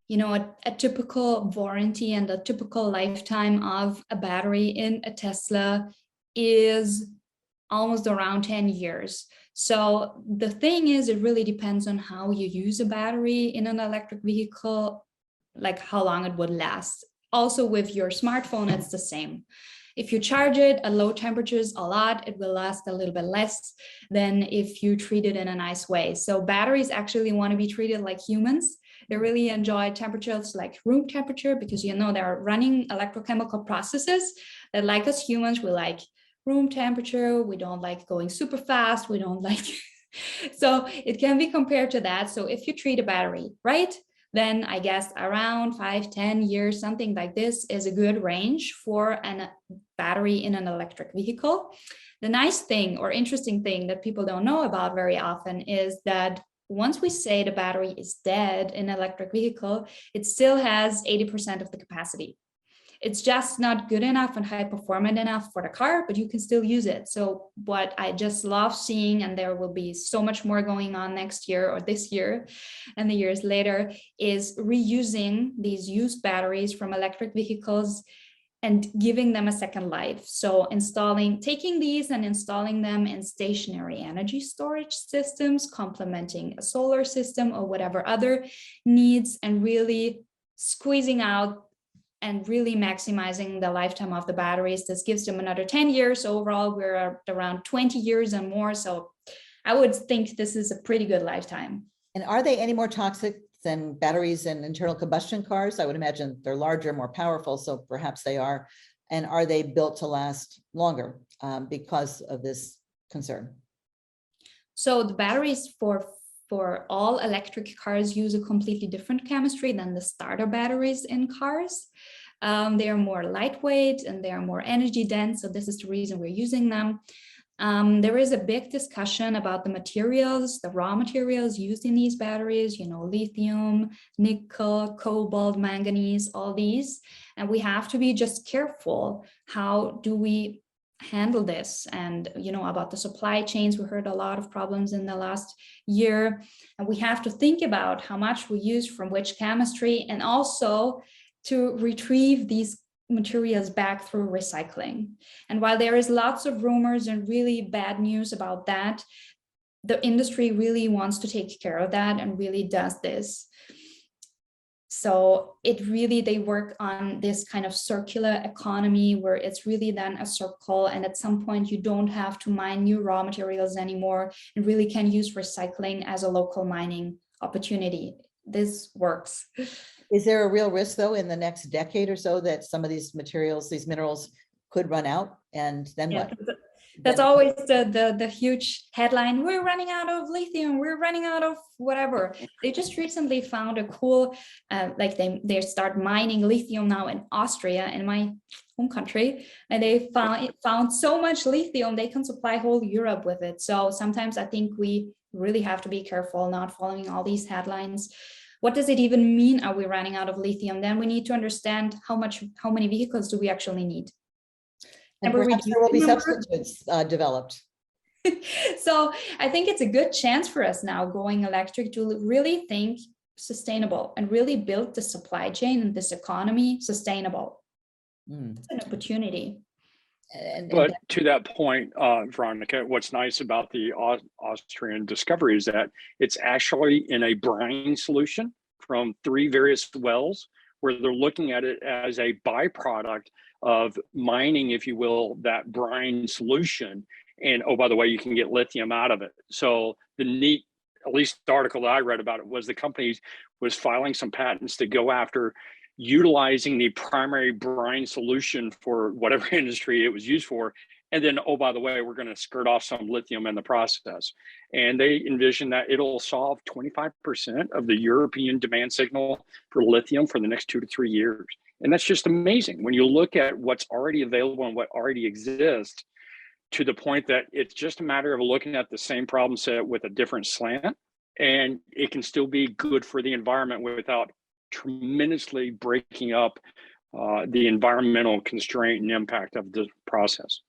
a typical warranty and a typical lifetime of a battery in a Tesla is almost around 10 years. So the thing is, it really depends on how you use a battery in an electric vehicle, like how long it would last. Also with your smartphone, it's the same. If you charge it at low temperatures a lot, it will last a little bit less than if you treat it in a nice way. So batteries actually want to be treated like humans. They really enjoy temperatures like room temperature because, they're running electrochemical processes that, like us humans, we like room temperature. We don't like going super fast. We don't like, so it can be compared to that. So if you treat a battery right, then I guess around 5-10 years, something like this is a good range for a battery in an electric vehicle. The nice thing or interesting thing that people don't know about very often is that once we say the battery is dead in an electric vehicle, it still has 80% of the capacity. It's just not good enough and high performant enough for the car, but you can still use it. So what I just love seeing, and there will be so much more going on next year or this year and the years later, is reusing these used batteries from electric vehicles and giving them a second life. So taking these and installing them in stationary energy storage systems, complementing a solar system or whatever other needs, and really squeezing out and really maximizing the lifetime of the batteries. This gives them another 10 years. Overall, we're at around 20 years and more. So I would think this is a pretty good lifetime. And are they any more toxic than batteries in internal combustion cars? I would imagine they're larger, more powerful, so perhaps they are. And are they built to last longer because of this concern? So the batteries for all electric cars use a completely different chemistry than the starter batteries in cars. They are more lightweight and they are more energy dense. So this is the reason we're using them. There is a big discussion about the materials, the raw materials used in these batteries, lithium, nickel, cobalt, manganese, all these. And we have to be just careful. How do we handle this? And about the supply chains, we heard a lot of problems in the last year, and we have to think about how much we use from which chemistry, and also to retrieve these materials back through recycling. And while there is lots of rumors and really bad news about that, the industry really wants to take care of that and really does this. So they work on this kind of circular economy where it's really then a circle, and at some point you don't have to mine new raw materials anymore and really can use recycling as a local mining opportunity. This works. Is there a real risk though in the next decade or so that some of these materials, these minerals could run out, and then what? That's always the huge headline. We're running out of lithium. We're running out of whatever. They just recently found a cool, they start mining lithium now in Austria, in my home country, and they found so much lithium they can supply whole Europe with it. So sometimes I think we really have to be careful not following all these headlines. What does it even mean? Are we running out of lithium? Then we need to understand how many vehicles do we actually need. And perhaps there will be substitutes developed. So I think it's a good chance for us now going electric to really think sustainable and really build the supply chain and this economy sustainable. It's an opportunity. But to that point, Veronika, what's nice about the Austrian discovery is that it's actually in a brine solution from 3 various wells, where they're looking at it as a byproduct of mining, if you will, that brine solution. And oh, by the way, you can get lithium out of it. So the neat, at least the article that I read about it, was the company was filing some patents to go after utilizing the primary brine solution for whatever industry it was used for. And then, oh, by the way, we're going to skirt off some lithium in the process. And they envision that it'll solve 25% of the European demand signal for lithium for the next 2 to 3 years. And that's just amazing when you look at what's already available and what already exists, to the point that it's just a matter of looking at the same problem set with a different slant, and it can still be good for the environment without tremendously breaking up the environmental constraint and impact of the process.